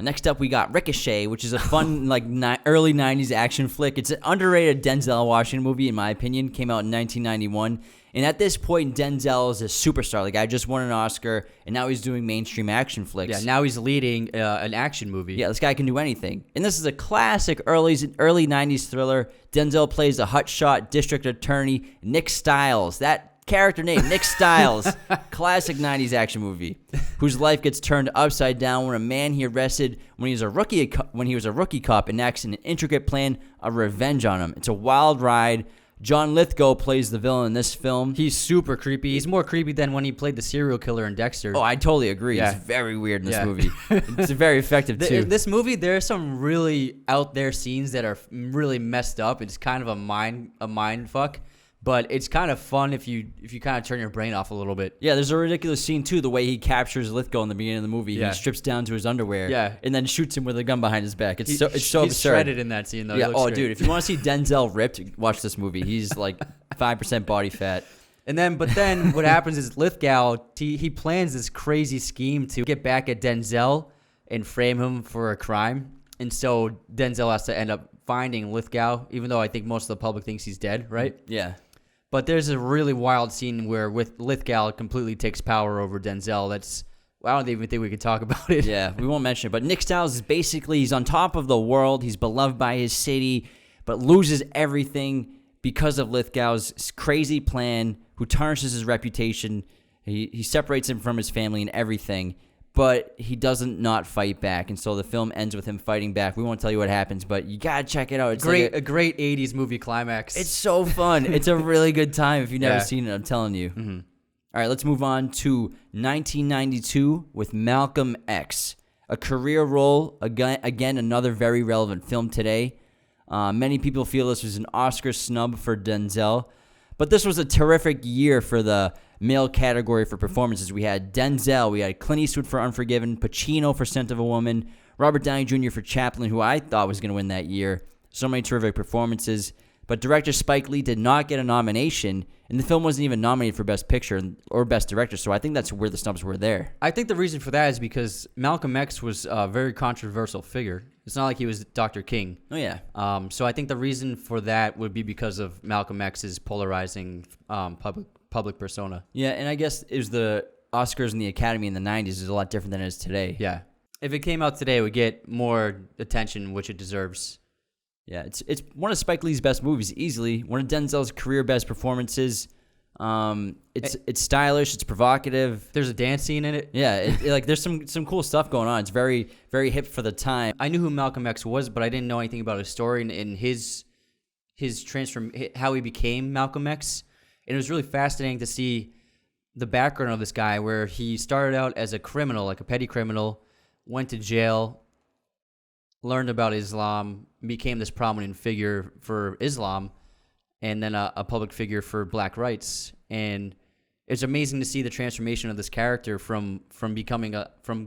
Next up, we got Ricochet, which is a fun early 90s action flick. It's an underrated Denzel Washington movie, in my opinion. Came out in 1991. And at this point, Denzel is a superstar. The guy just won an Oscar, and now he's doing mainstream action flicks. Yeah, now he's leading an action movie. Yeah, this guy can do anything. And this is a classic early 90s thriller. Denzel plays a hotshot district attorney, Nick Stiles. That character name, Nick Stiles. Classic 90s action movie, whose life gets turned upside down when a man he arrested when he was a rookie cop enacts an intricate plan of revenge on him. It's a wild ride. John Lithgow plays the villain in this film. He's super creepy. He's more creepy than when he played the serial killer in Dexter. Oh, I totally agree. Yeah. He's very weird in this movie. It's very effective, too. This movie, there are some really out there scenes that are really messed up. It's kind of a mind fuck. But it's kind of fun if you kind of turn your brain off a little bit. Yeah, there's a ridiculous scene, too, the way he captures Lithgow in the beginning of the movie. Yeah. He strips down to his underwear and then shoots him with a gun behind his back. It's so absurd. He's shredded in that scene, though. Yeah. Oh, dude, if you want to see Denzel ripped, watch this movie. He's like 5% body fat. But then what happens is Lithgow, he plans this crazy scheme to get back at Denzel and frame him for a crime. And so Denzel has to end up finding Lithgow, even though I think most of the public thinks he's dead, right? Yeah. But there's a really wild scene where with Lithgow completely takes power over Denzel. I don't even think we could talk about it. Yeah, we won't mention it. But Nick Stiles is basically, he's on top of the world. He's beloved by his city, but loses everything because of Lithgow's crazy plan, who tarnishes his reputation. He separates him from his family and everything, but he doesn't not fight back. And so the film ends with him fighting back. We won't tell you what happens, but you got to check it out. It's a great 80s movie climax. It's so fun. It's a really good time if you've never seen it, I'm telling you. Mm-hmm. All right, let's move on to 1992 with Malcolm X, a career role, again another very relevant film today. Many people feel this was an Oscar snub for Denzel, but this was a terrific year for the male category for performances. We had Denzel, we had Clint Eastwood for Unforgiven, Pacino for Scent of a Woman, Robert Downey Jr. for Chaplin, who I thought was going to win that year. So many terrific performances. But director Spike Lee did not get a nomination, and the film wasn't even nominated for Best Picture or Best Director, so I think that's where the snubs were there. I think the reason for that is because Malcolm X was a very controversial figure. It's not like he was Dr. King. Oh, yeah. So I think the reason for that would be because of Malcolm X's polarizing public persona. Yeah, and I guess it was the Oscars and the Academy in the 90s is a lot different than it is today. Yeah. If it came out today, it would get more attention, which it deserves. Yeah, it's one of Spike Lee's best movies, easily. One of Denzel's career best performances. It's stylish, it's provocative. There's a dance scene in it. Yeah, there's some cool stuff going on. It's very, very hip for the time. I knew who Malcolm X was, but I didn't know anything about his story and his how he became Malcolm X. And it was really fascinating to see the background of this guy, where he started out as a criminal, like a petty criminal, went to jail, learned about Islam, became this prominent figure for Islam, and then a public figure for black rights. And it's amazing to see the transformation of this character from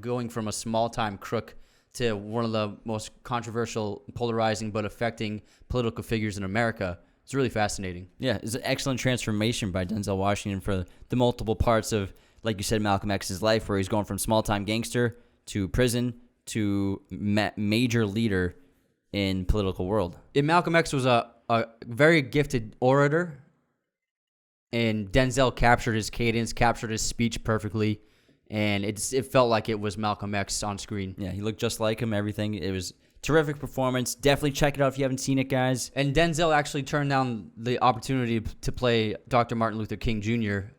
going from a small-time crook to one of the most controversial, polarizing, but affecting political figures in America. It's really fascinating. Yeah, it's an excellent transformation by Denzel Washington for the multiple parts of, like you said, Malcolm X's life, where he's going from small-time gangster to prison to major leader in political world. And Malcolm X was a very gifted orator, and Denzel captured his cadence, captured his speech perfectly, and it felt like it was Malcolm X on screen. Yeah, he looked just like him, everything. It was terrific performance. Definitely check it out if you haven't seen it, guys. And Denzel actually turned down the opportunity to play Dr. Martin Luther King Jr.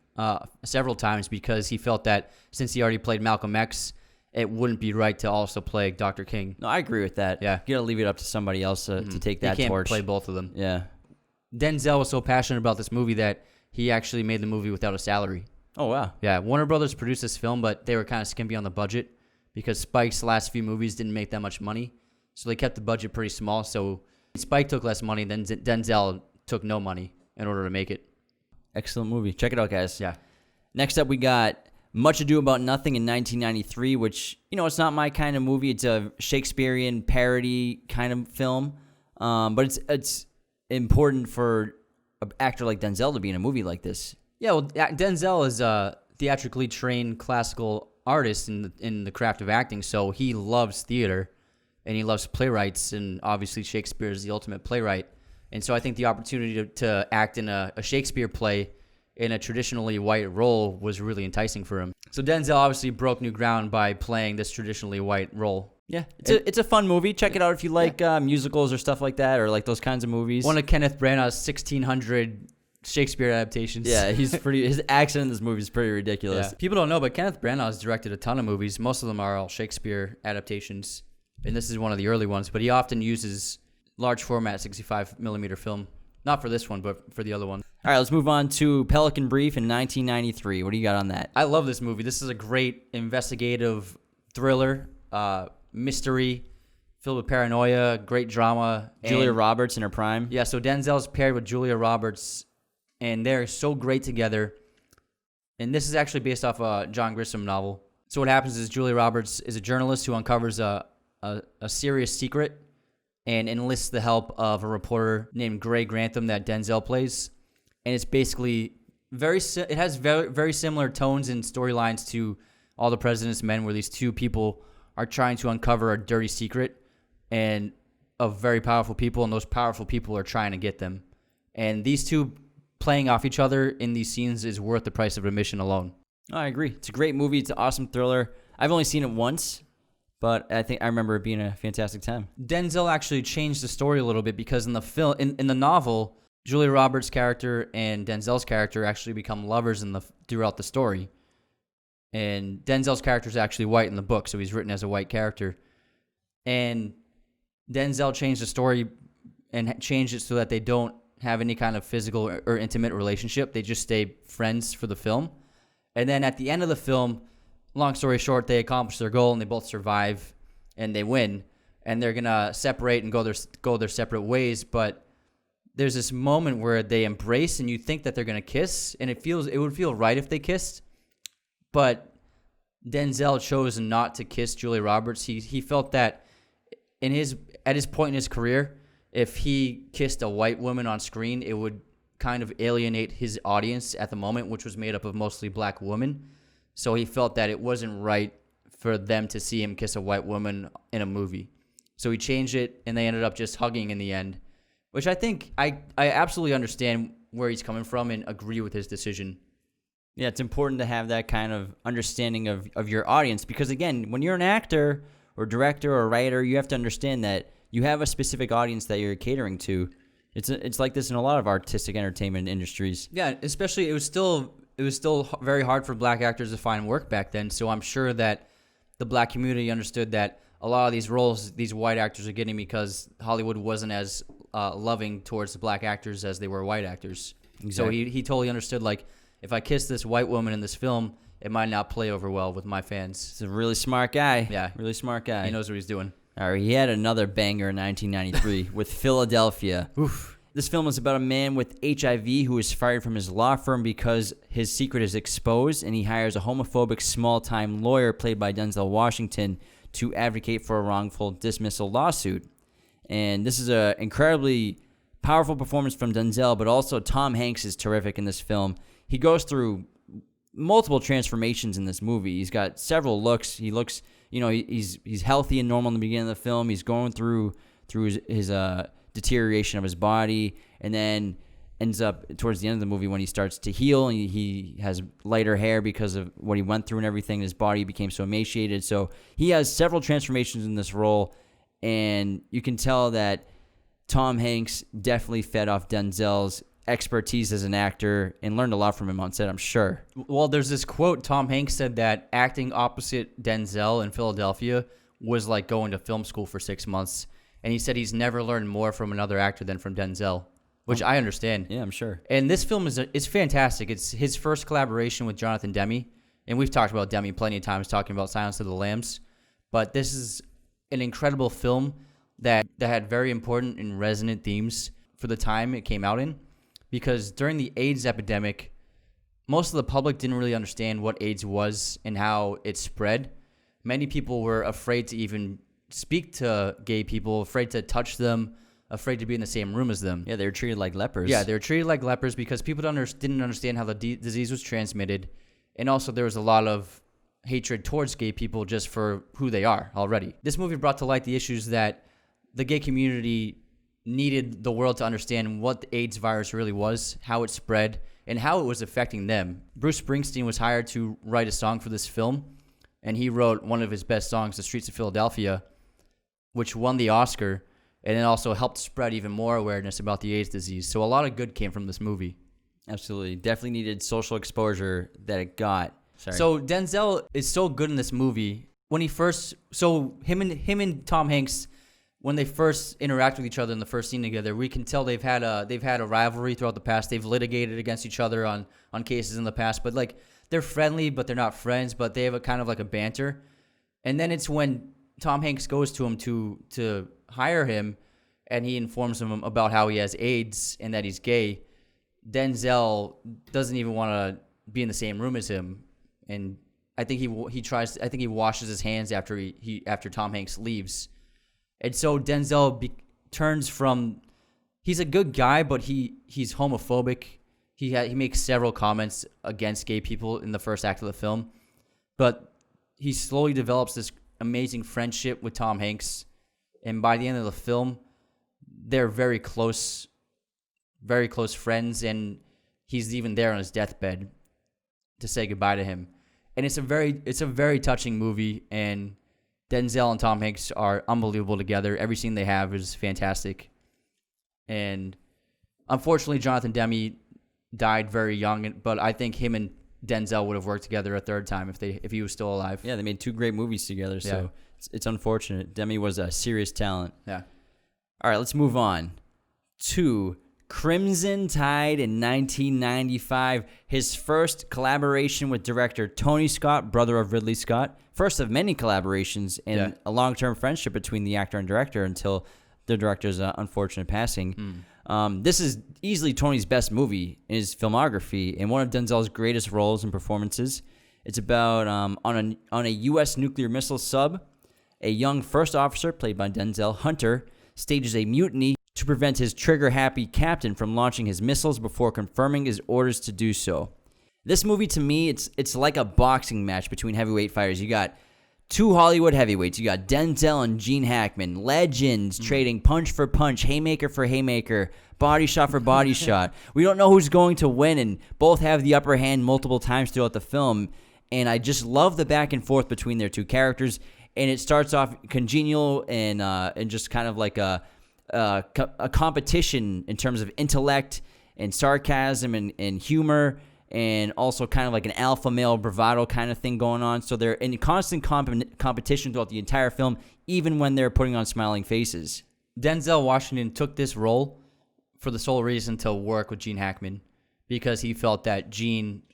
Several times because he felt that since he already played Malcolm X, it wouldn't be right to also play Dr. King. No, I agree with that. Yeah. You got to leave it up to somebody else to take that torch. You can't play both of them. Yeah. Denzel was so passionate about this movie that he actually made the movie without a salary. Oh, wow. Yeah, Warner Brothers produced this film, but they were kind of skimpy on the budget because Spike's last few movies didn't make that much money. So they kept the budget pretty small. So Spike took less money, then Denzel took no money in order to make it. Excellent movie. Check it out, guys. Yeah. Next up, we got Much Ado About Nothing in 1993, which, it's not my kind of movie. It's a Shakespearean parody kind of film. But it's important for an actor like Denzel to be in a movie like this. Yeah, well, Denzel is a theatrically trained classical artist in the craft of acting, so he loves theater, and he loves playwrights, and obviously Shakespeare is the ultimate playwright. And so I think the opportunity to act in a Shakespeare play in a traditionally white role was really enticing for him. So Denzel obviously broke new ground by playing this traditionally white role. Yeah, it's a fun movie. Check it out if you like musicals or stuff like that, or like those kinds of movies. One of Kenneth Branagh's 1600 Shakespeare adaptations. Yeah, his accent in this movie is pretty ridiculous. Yeah. People don't know, but Kenneth Branagh has directed a ton of movies. Most of them are all Shakespeare adaptations, and this is one of the early ones. But he often uses large format 65mm film. Not for this one, but for the other one. All right, let's move on to Pelican Brief in 1993. What do you got on that? I love this movie. This is a great investigative thriller, mystery, filled with paranoia, great drama. Julia Roberts in her prime. Yeah, so Denzel's paired with Julia Roberts, and they're so great together. And this is actually based off a John Grisham novel. So what happens is Julia Roberts is a journalist who uncovers a serious secret and enlists the help of a reporter named Gray Grantham that Denzel plays. And it's basically it has very similar tones and storylines to All the President's Men, where these two people are trying to uncover a dirty secret and of very powerful people, and those powerful people are trying to get them. And these two playing off each other in these scenes is worth the price of admission alone. Oh, I agree. It's a great movie. It's an awesome thriller. I've only seen it once, but I think I remember it being a fantastic time. Denzel actually changed the story a little bit because in the novel, Julia Roberts' character and Denzel's character actually become lovers throughout the story. And Denzel's character is actually white in the book, so he's written as a white character. And Denzel changed the story and changed it so that they don't have any kind of physical or intimate relationship. They just stay friends for the film. And then at the end of the film, long story short, they accomplish their goal and they both survive and they win. And they're going to separate and go their separate ways. But there's this moment where they embrace and you think that they're going to kiss. And it would feel right if they kissed. But Denzel chose not to kiss Julia Roberts. He felt that at his point in his career, if he kissed a white woman on screen, it would kind of alienate his audience at the moment, which was made up of mostly black women. So he felt that it wasn't right for them to see him kiss a white woman in a movie. So he changed it, and they ended up just hugging in the end, which I think I absolutely understand where he's coming from and agree with his decision. Yeah, it's important to have that kind of understanding of your audience because, again, when you're an actor or director or writer, you have to understand that you have a specific audience that you're catering to. It's like this in a lot of artistic entertainment industries. Yeah, especially it was still very hard for black actors to find work back then. So I'm sure that the black community understood that a lot of these roles these white actors are getting because Hollywood wasn't as loving towards the black actors as they were white actors. Exactly. So he totally understood, like, if I kiss this white woman in this film, it might not play over well with my fans. He's a really smart guy. Yeah. Really smart guy. He knows what he's doing. All right, he had another banger in 1993 with Philadelphia. Oof. This film is about a man with HIV who is fired from his law firm because his secret is exposed, and he hires a homophobic small-time lawyer played by Denzel Washington to advocate for a wrongful dismissal lawsuit. And this is an incredibly powerful performance from Denzel, but also Tom Hanks is terrific in this film. He goes through multiple transformations in this movie. He's got several looks. He looks, he's healthy and normal in the beginning of the film. He's going through his deterioration of his body, and then ends up towards the end of the movie when he starts to heal, and he has lighter hair because of what he went through and everything. His body became so emaciated. So he has several transformations in this role, and you can tell that Tom Hanks definitely fed off Denzel's expertise as an actor and learned a lot from him on set, I'm sure. Well, there's this quote. Tom Hanks said that acting opposite Denzel in Philadelphia was like going to film school for 6 months. And he said he's never learned more from another actor than from Denzel, which I understand. Yeah, I'm sure. And this film is fantastic. It's his first collaboration with Jonathan Demme. And we've talked about Demme plenty of times talking about Silence of the Lambs. But this is an incredible film that had very important and resonant themes for the time it came out in. Because during the AIDS epidemic, most of the public didn't really understand what AIDS was and how it spread. Many people were afraid to even speak to gay people, afraid to touch them, afraid to be in the same room as them. Yeah, they were treated like lepers. Yeah, they were treated like lepers because people didn't understand how the disease was transmitted. And also there was a lot of hatred towards gay people just for who they are already. This movie brought to light the issues that the gay community needed the world to understand what the AIDS virus really was, how it spread, and how it was affecting them. Bruce Springsteen was hired to write a song for this film, and he wrote one of his best songs, The Streets of Philadelphia, which won the Oscar, and it also helped spread even more awareness about the AIDS disease. So a lot of good came from this movie. Absolutely. Definitely needed social exposure that it got. Sorry. So Denzel is so good in this movie. When he first, so him and Tom Hanks, when they first interact with each other in the first scene together, we can tell they've had a rivalry throughout the past. They've litigated against each other on cases in the past, but like they're friendly, but they're not friends. But they have a kind of like a banter. And then it's when Tom Hanks goes to him to hire him, and he informs him about how he has AIDS and that he's gay. Denzel doesn't even want to be in the same room as him. And I think he tries. I think he washes his hands after after Tom Hanks leaves, and so Denzel turns from. He's a good guy, but he's homophobic. He makes several comments against gay people in the first act of the film, but he slowly develops this amazing friendship with Tom Hanks, and by the end of the film, they're very close friends, and he's even there on his deathbed to say goodbye to him. And it's a very touching movie, and Denzel and Tom Hanks are unbelievable together. Every scene they have is fantastic. And unfortunately, Jonathan Demme died very young, but I think him and Denzel would have worked together a third time if he was still alive. Yeah, they made 2 great movies together, so it's unfortunate. Demme was a serious talent. Yeah. All right, let's move on to Crimson Tide in 1995, his first collaboration with director Tony Scott, brother of Ridley Scott. First of many collaborations and a long-term friendship between the actor and director until the director's unfortunate passing. This is easily Tony's best movie in his filmography and one of Denzel's greatest roles and performances. It's about on a U.S. nuclear missile sub, a young first officer, played by Denzel Hunter, stages a mutiny to prevent his trigger-happy captain from launching his missiles before confirming his orders to do so. This movie, to me, it's like a boxing match between heavyweight fighters. You got 2 Hollywood heavyweights. You got Denzel and Gene Hackman, legends trading punch for punch, haymaker for haymaker, body shot for body shot. We don't know who's going to win, and both have the upper hand multiple times throughout the film. And I just love the back and forth between their 2 characters. And it starts off congenial and just kind of like a competition in terms of intellect and sarcasm and humor, and also kind of like an alpha male bravado kind of thing going on. So they're in constant competition throughout the entire film, even when they're putting on smiling faces. Denzel Washington took this role for the sole reason to work with Gene Hackman, because he felt that Gene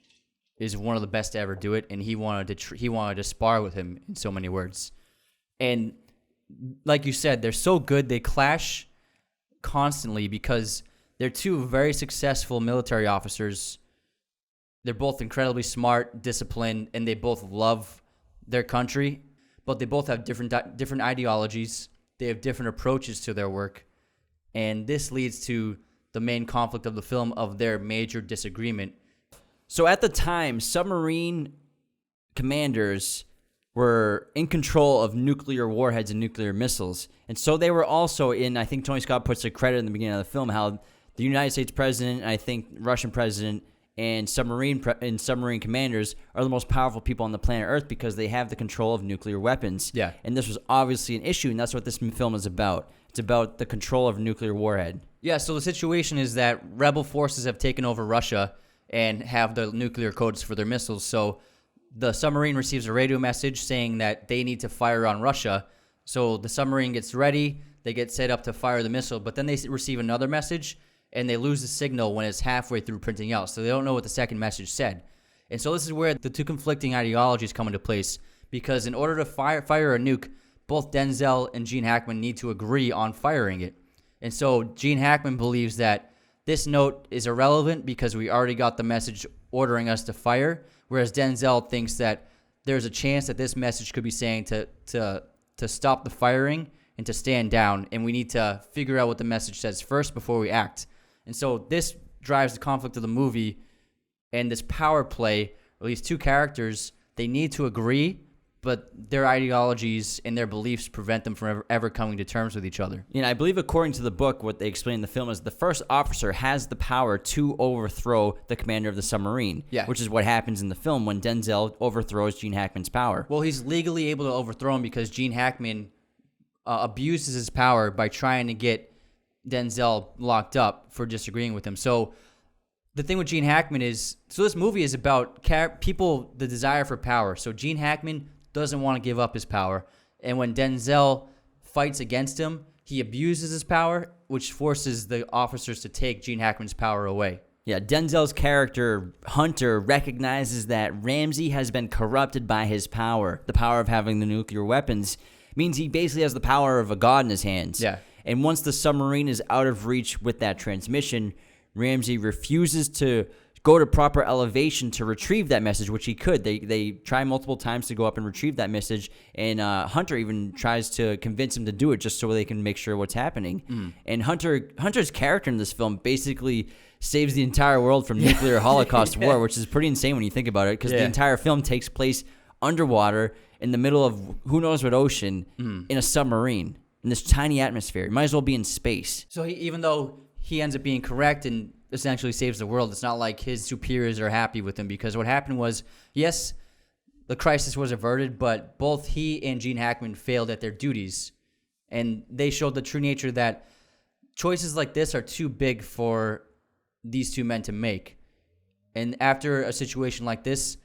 is one of the best to ever do it, and he wanted to spar with him, in so many words. And like you said, they're so good. They clash constantly because they're 2 very successful military officers. They're both incredibly smart, disciplined, and they both love their country, but they both have different ideologies. They have different approaches to their work, and this leads to the main conflict of the film, of their major disagreement. So at the time, submarine commanders were in control of nuclear warheads and nuclear missiles. And so they were also in, I think Tony Scott puts a credit in the beginning of the film, how the United States president, and I think Russian president, and submarine commanders are the most powerful people on the planet Earth because they have the control of nuclear weapons. Yeah. And this was obviously an issue, and that's what this film is about. It's about the control of a nuclear warhead. Yeah, so the situation is that rebel forces have taken over Russia and have the nuclear codes for their missiles. So the submarine receives a radio message saying that they need to fire on Russia. So the submarine gets ready, they get set up to fire the missile, but then they receive another message, and they lose the signal when it's halfway through printing out. So they don't know what the second message said. And so this is where the 2 conflicting ideologies come into place, because in order to fire a nuke, both Denzel and Gene Hackman need to agree on firing it. And so Gene Hackman believes that this note is irrelevant because we already got the message ordering us to fire, whereas Denzel thinks that there's a chance that this message could be saying to stop the firing and to stand down, and we need to figure out what the message says first before we act. And so this drives the conflict of the movie, and this power play, or these 2 characters they need to agree, but their ideologies and their beliefs prevent them from ever coming to terms with each other. I believe according to the book, what they explain in the film is the first officer has the power to overthrow the commander of the submarine, which is what happens in the film when Denzel overthrows Gene Hackman's power. Well, he's legally able to overthrow him because Gene Hackman abuses his power by trying to get Denzel locked up for disagreeing with him. So the thing with Gene Hackman is, this movie is about people, the desire for power. So Gene Hackman doesn't want to give up his power. And when Denzel fights against him, he abuses his power, which forces the officers to take Gene Hackman's power away. Yeah, Denzel's character, Hunter, recognizes that Ramsey has been corrupted by his power. The power of having the nuclear weapons means he basically has the power of a god in his hands. Yeah. And once the submarine is out of reach with that transmission, Ramsey refuses to go to proper elevation to retrieve that message, which he could. They try multiple times to go up and retrieve that message, and Hunter even tries to convince him to do it just so they can make sure what's happening. And Hunter's character in this film basically saves the entire world from nuclear holocaust war, which is pretty insane when you think about it, because the entire film takes place underwater in the middle of who knows what ocean in a submarine in this tiny atmosphere. You might as well be in space. So even though he ends up being correct and essentially saves the world, it's not like his superiors are happy with him, because what happened was, yes, the crisis was averted, but both he and Gene Hackman failed at their duties, and they showed the true nature that choices like this are too big for these two men to make. And after a situation like this,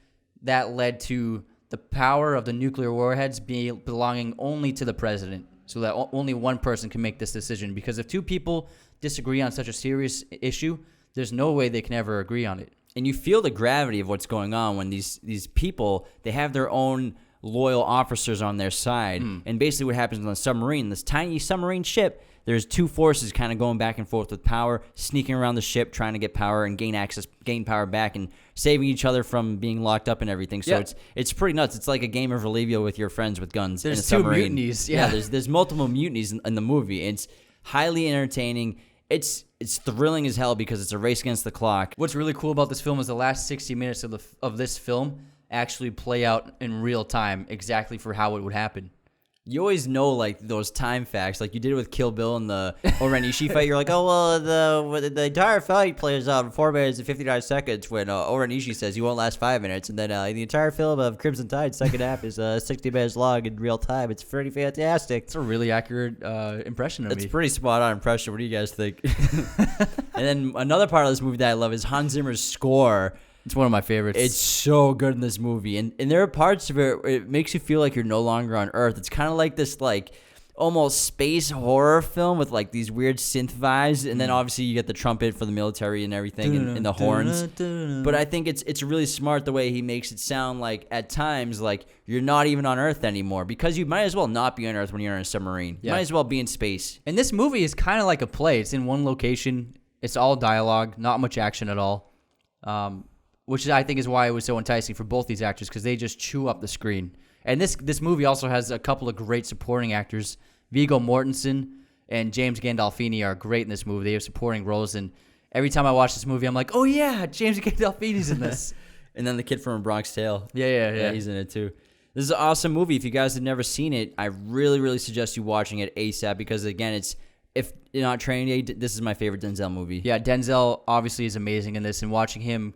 that led to the power of the nuclear warheads belonging only to the president, so that only one person can make this decision. Because if two people disagree on such a serious issue, there's no way they can ever agree on it. And you feel the gravity of what's going on when these people, they have their own loyal officers on their side. And basically what happens on the submarine, this tiny submarine ship, there's two forces kind of going back and forth with power, sneaking around the ship, trying to get power and gain power back, and saving each other from being locked up and everything. So it's pretty nuts. It's like a game of Relivio with your friends with guns. There's in a submarine. two mutinies. Yeah, there's multiple mutinies in the movie. It's highly entertaining. It's thrilling as hell because it's a race against the clock. What's really cool about this film is the last 60 minutes of this film actually play out in real time exactly for how it would happen. You always know, like, those time facts, like you did it with Kill Bill and the Orenishi fight. You're like, oh, well, the entire fight plays out in 4 minutes and 59 seconds when Orenishi says you won't last 5 minutes. And then the entire film of Crimson Tide, second half, is 60 minutes long in real time. It's pretty fantastic. It's a really accurate impression of me. It's a pretty spot-on impression. What do you guys think? And then another part of this movie that I love is Hans Zimmer's score. It's one of my favorites. It's so good in this movie. And there are parts of it, it makes you feel like you're no longer on Earth. It's kind of like this, like, almost space horror film with, like, these weird synth vibes. And then, obviously, you get the trumpet for the military and everything and the horns. But I think it's really smart the way he makes it sound like, at times, like, you're not even on Earth anymore. Because you might as well not be on Earth when you're in a submarine. You might as well be in space. And this movie is kind of like a play. It's in one location. It's all dialogue, not much action at all. Which I think is why it was so enticing for both these actors, because they just chew up the screen. And this movie also has a couple of great supporting actors. Viggo Mortensen and James Gandolfini are great in this movie. They have supporting roles, and every time I watch this movie, I'm like, oh yeah, James Gandolfini's in this. And then the kid from A Bronx Tale. Yeah, He's in it too. This is an awesome movie. If you guys have never seen it, I really, really suggest you watching it ASAP, because again, if you're not Training Day, this is my favorite Denzel movie. Yeah, Denzel obviously is amazing in this, and watching him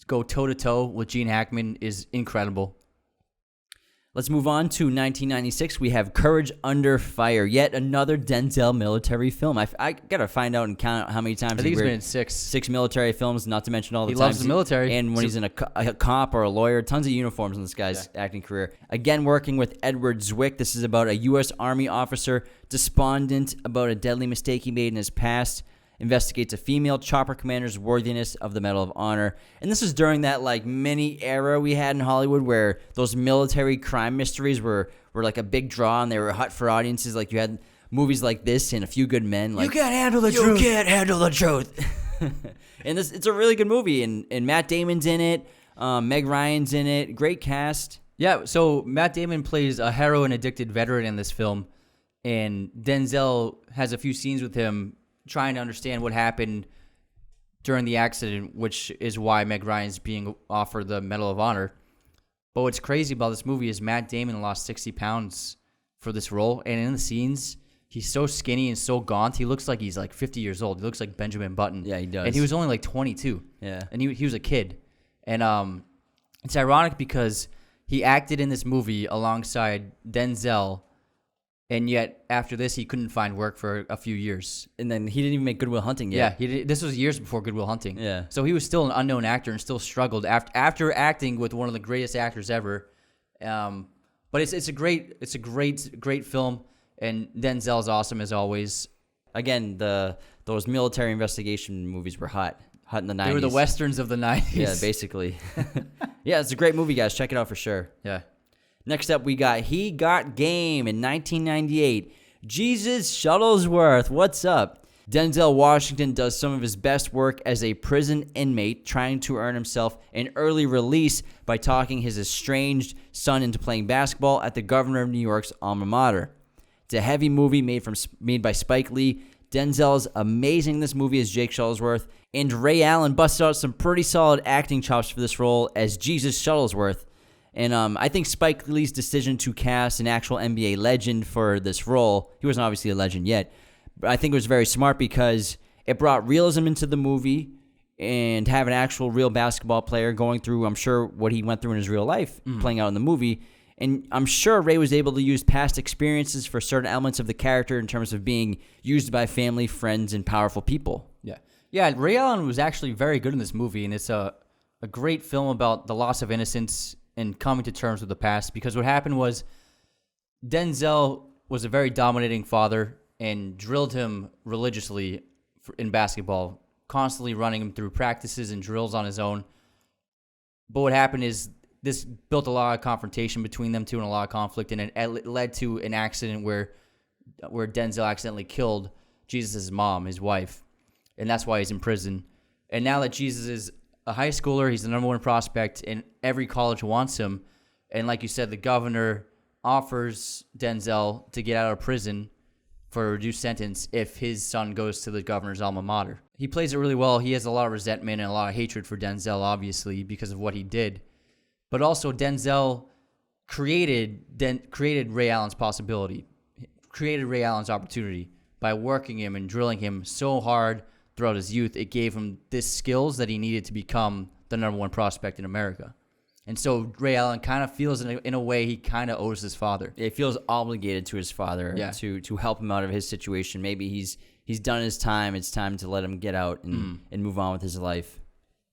go toe-to-toe with Gene Hackman is incredible. Let's move on to 1996. We have Courage Under Fire, yet another Denzel military film. I got to find out and count how many times I think he's been in six. 6 military films, not to mention all the times. He loves the military. And when he's in a cop or a lawyer, tons of uniforms in this guy's acting career. Again, working with Edward Zwick. This is about a U.S. Army officer despondent about a deadly mistake he made in his past. Investigates a female chopper commander's worthiness of the Medal of Honor. And this is during that, like, mini era we had in Hollywood where those military crime mysteries were like a big draw, and they were hot for audiences. Like, you had movies like this and A Few Good Men. Like, you can't handle the truth. You can't handle the truth. And it's a really good movie. And Matt Damon's in it. Meg Ryan's in it. Great cast. Yeah, so Matt Damon plays a heroin-addicted veteran in this film. And Denzel has a few scenes with him trying to understand what happened during the accident, which is why Meg Ryan's being offered the Medal of Honor. But what's crazy about this movie is Matt Damon lost 60 pounds for this role. And in the scenes, he's so skinny and so gaunt. He looks like he's like 50 years old. He looks like Benjamin Button. Yeah, he does. And he was only like 22. Yeah. And he was a kid. And it's ironic because he acted in this movie alongside Denzel, and yet after this, he couldn't find work for a few years. And then he didn't even make Good Will Hunting yet. Yeah, this was years before Good Will Hunting. Yeah. So he was still an unknown actor and still struggled after acting with one of the greatest actors ever. But it's a great film, and Denzel's awesome as always. Again, those military investigation movies were hot in the 90s. They were the westerns of the 90s. Yeah, basically. Yeah, it's a great movie, guys. Check it out for sure. Yeah. Next up, we got He Got Game in 1998. Jesus Shuttlesworth, what's up? Denzel Washington does some of his best work as a prison inmate trying to earn himself an early release by talking his estranged son into playing basketball at the governor of New York's alma mater. It's a heavy movie made by Spike Lee. Denzel's amazing in this movie as Jake Shuttlesworth, and Ray Allen busted out some pretty solid acting chops for this role as Jesus Shuttlesworth. And I think Spike Lee's decision to cast an actual NBA legend for this role, he wasn't obviously a legend yet, but I think it was very smart because it brought realism into the movie and have an actual real basketball player going through, I'm sure, what he went through in his real life playing out in the movie. And I'm sure Ray was able to use past experiences for certain elements of the character in terms of being used by family, friends, and powerful people. Yeah. Yeah, Ray Allen was actually very good in this movie, and it's a great film about the loss of innocence and coming to terms with the past, because what happened was Denzel was a very dominating father and drilled him religiously in basketball, constantly running him through practices and drills on his own. But what happened is this built a lot of confrontation between them two and a lot of conflict, and it led to an accident where Denzel accidentally killed Jesus' mom, his wife, and that's why he's in prison. And now that Jesus is a high schooler, he's the number one prospect, and every college wants him. And like you said, the governor offers Denzel to get out of prison for a reduced sentence if his son goes to the governor's alma mater. He plays it really well. He has a lot of resentment and a lot of hatred for Denzel, obviously, because of what he did. But also Denzel created Ray Allen's possibility, created Ray Allen's opportunity by working him and drilling him so hard throughout his youth. It gave him the skills that he needed to become the number one prospect in America. And so Ray Allen kind of feels in a way he kind of owes his father. He feels obligated to his father to help him out of his situation. Maybe he's done his time. It's time to let him get out and move on with his life.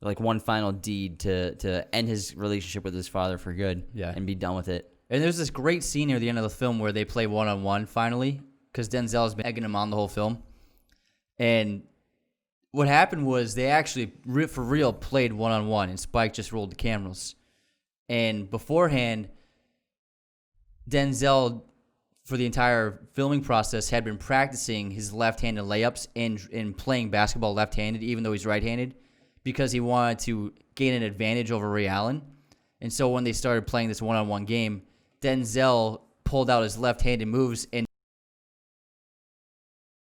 Like one final deed to end his relationship with his father for good and be done with it. And there's this great scene near the end of the film where they play one-on-one finally, because Denzel's been egging him on the whole film. And what happened was they actually, for real, played one-on-one, and Spike just rolled the cameras. And beforehand, Denzel, for the entire filming process, had been practicing his left-handed layups and playing basketball left-handed, even though he's right-handed, because he wanted to gain an advantage over Ray Allen. And so when they started playing this one-on-one game, Denzel pulled out his left-handed moves and